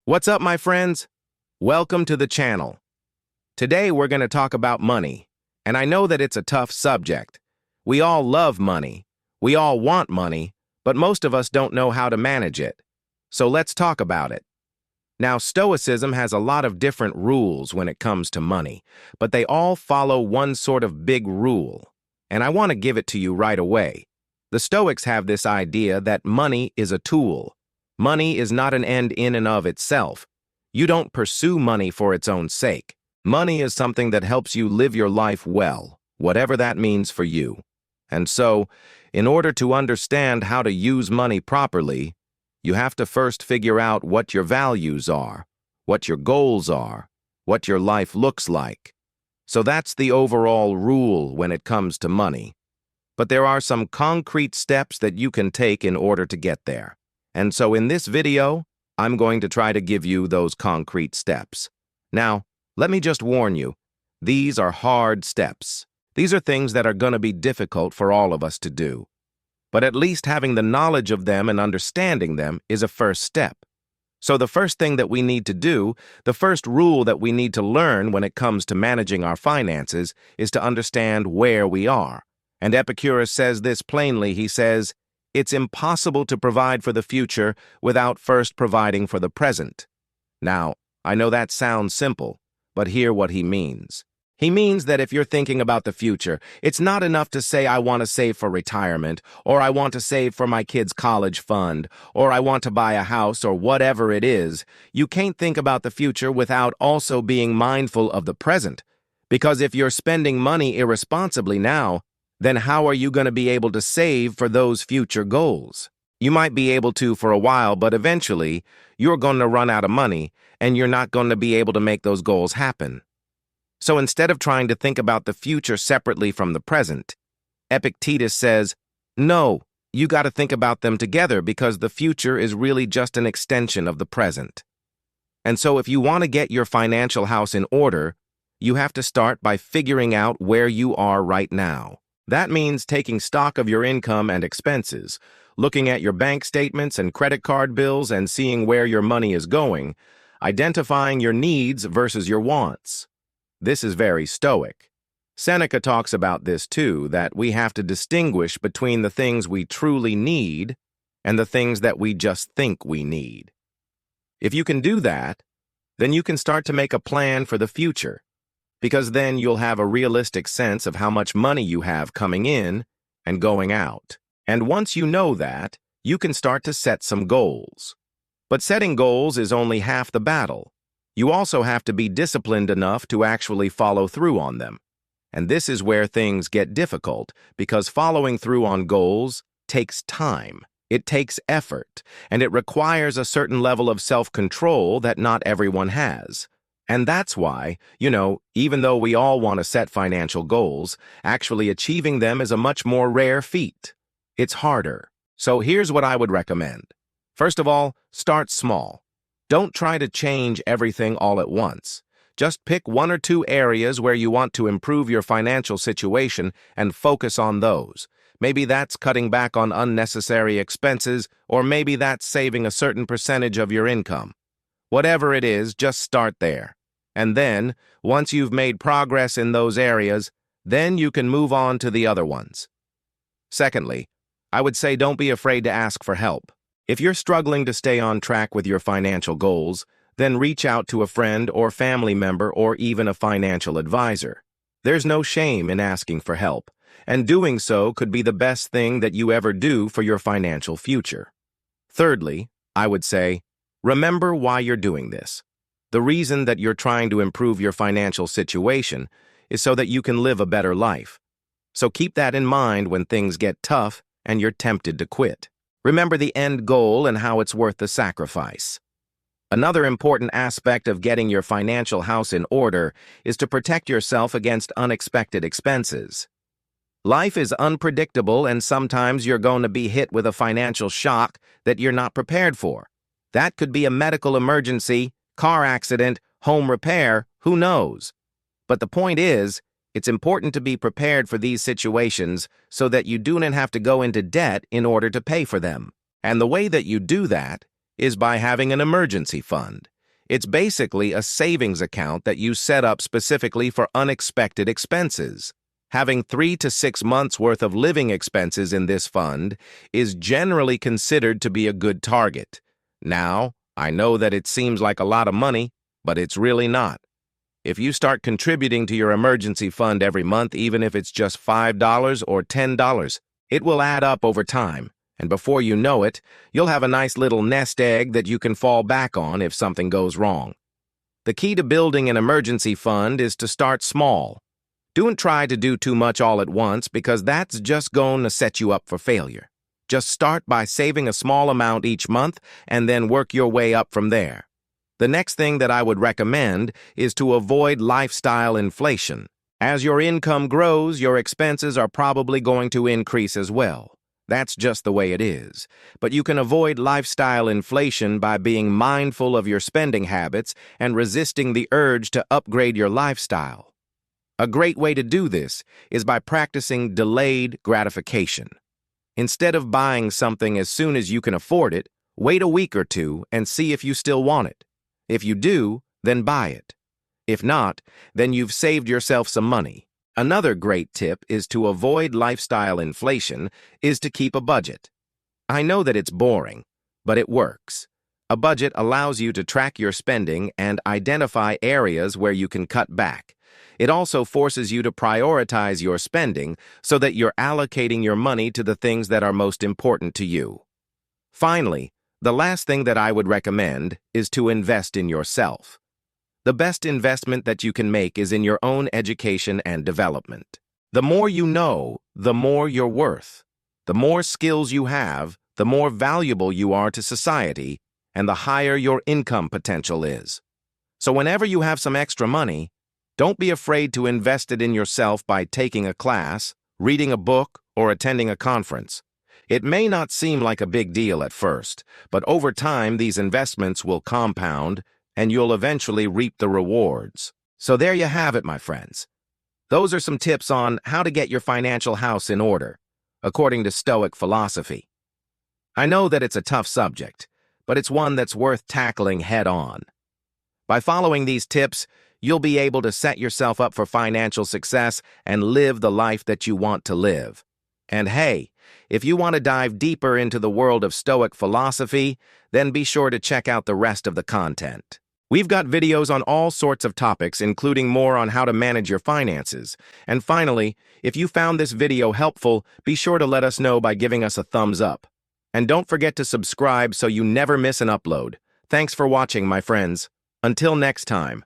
What's up, my friends? Welcome to the channel. Today we're going to talk about money, and I know that it's a tough subject. We all love money. We all want money, but most of us don't know how to manage it. So let's talk about it. Now, Stoicism has a lot of different rules when it comes to money, but they all follow one sort of big rule, and I want to give it to you right away. The Stoics have this idea that money is a tool. Money is not an end in and of itself. You don't pursue money for its own sake. Money is something that helps you live your life well, whatever that means for you. And so, in order to understand how to use money properly, you have to first figure out what your values are, what your goals are, what your life looks like. So that's the overall rule when it comes to money. But there are some concrete steps that you can take in order to get there. And so in this video, I'm going to try to give you those concrete steps. Now, let me just warn you, these are hard steps. These are things that are going to be difficult for all of us to do. But at least having the knowledge of them and understanding them is a first step. So the first thing that we need to do, the first rule that we need to learn when it comes to managing our finances is to understand where we are. And Epicurus says this plainly. He says, "It's impossible to provide for the future without first providing for the present." Now, I know that sounds simple, but hear what he means. He means that if you're thinking about the future, it's not enough to say, I want to save for retirement, or I want to save for my kid's college fund, or I want to buy a house, or whatever it is. You can't think about the future without also being mindful of the present. Because if you're spending money irresponsibly now, then how are you going to be able to save for those future goals? You might be able to for a while, but eventually, you're going to run out of money, and you're not going to be able to make those goals happen. So instead of trying to think about the future separately from the present, Epictetus says, no, you got to think about them together because the future is really just an extension of the present. And so if you want to get your financial house in order, you have to start by figuring out where you are right now. That means taking stock of your income and expenses, looking at your bank statements and credit card bills and seeing where your money is going, identifying your needs versus your wants. This is very Stoic. Seneca talks about this too, that we have to distinguish between the things we truly need and the things that we just think we need. If you can do that, then you can start to make a plan for the future, because then you'll have a realistic sense of how much money you have coming in and going out. And once you know that, you can start to set some goals. But setting goals is only half the battle. You also have to be disciplined enough to actually follow through on them. And this is where things get difficult, because following through on goals takes time. It takes effort, and it requires a certain level of self-control that not everyone has. And that's why, even though we all want to set financial goals, actually achieving them is a much more rare feat. It's harder. So here's what I would recommend. First of all, start small. Don't try to change everything all at once. Just pick one or two areas where you want to improve your financial situation and focus on those. Maybe that's cutting back on unnecessary expenses, or maybe that's saving a certain percentage of your income. Whatever it is, just start there. And then, once you've made progress in those areas, then you can move on to the other ones. Secondly, I would say don't be afraid to ask for help. If you're struggling to stay on track with your financial goals, then reach out to a friend or family member or even a financial advisor. There's no shame in asking for help, and doing so could be the best thing that you ever do for your financial future. Thirdly, I would say, remember why you're doing this. The reason that you're trying to improve your financial situation is so that you can live a better life. So keep that in mind when things get tough and you're tempted to quit. Remember the end goal and how it's worth the sacrifice. Another important aspect of getting your financial house in order is to protect yourself against unexpected expenses. Life is unpredictable, and sometimes you're going to be hit with a financial shock that you're not prepared for. That could be a medical emergency, car accident, home repair, who knows? But the point is, it's important to be prepared for these situations so that you do not have to go into debt in order to pay for them. And the way that you do that is by having an emergency fund. It's basically a savings account that you set up specifically for unexpected expenses. Having 3 to 6 months worth of living expenses in this fund is generally considered to be a good target. Now, I know that it seems like a lot of money, but it's really not. If you start contributing to your emergency fund every month, even if it's just $5 or $10, it will add up over time. And before you know it, you'll have a nice little nest egg that you can fall back on if something goes wrong. The key to building an emergency fund is to start small. Don't try to do too much all at once because that's just going to set you up for failure. Just start by saving a small amount each month and then work your way up from there. The next thing that I would recommend is to avoid lifestyle inflation. As your income grows, your expenses are probably going to increase as well. That's just the way it is. But you can avoid lifestyle inflation by being mindful of your spending habits and resisting the urge to upgrade your lifestyle. A great way to do this is by practicing delayed gratification. Instead of buying something as soon as you can afford it, wait a week or two and see if you still want it. If you do, then buy it. If not, then you've saved yourself some money. Another great tip is to avoid lifestyle inflation is to keep a budget. I know that it's boring, but it works. A budget allows you to track your spending and identify areas where you can cut back. It also forces you to prioritize your spending so that you're allocating your money to the things that are most important to you. Finally, the last thing that I would recommend is to invest in yourself. The best investment that you can make is in your own education and development. The more you know, the more you're worth. The more skills you have, the more valuable you are to society, and the higher your income potential is. So whenever you have some extra money, don't be afraid to invest it in yourself by taking a class, reading a book, or attending a conference. It may not seem like a big deal at first, but over time these investments will compound and you'll eventually reap the rewards. So there you have it, my friends. Those are some tips on how to get your financial house in order, according to Stoic philosophy. I know that it's a tough subject, but it's one that's worth tackling head-on. By following these tips, you'll be able to set yourself up for financial success and live the life that you want to live. And hey, if you want to dive deeper into the world of Stoic philosophy, then be sure to check out the rest of the content. We've got videos on all sorts of topics, including more on how to manage your finances. And finally, if you found this video helpful, be sure to let us know by giving us a thumbs up. And don't forget to subscribe so you never miss an upload. Thanks for watching, my friends. Until next time.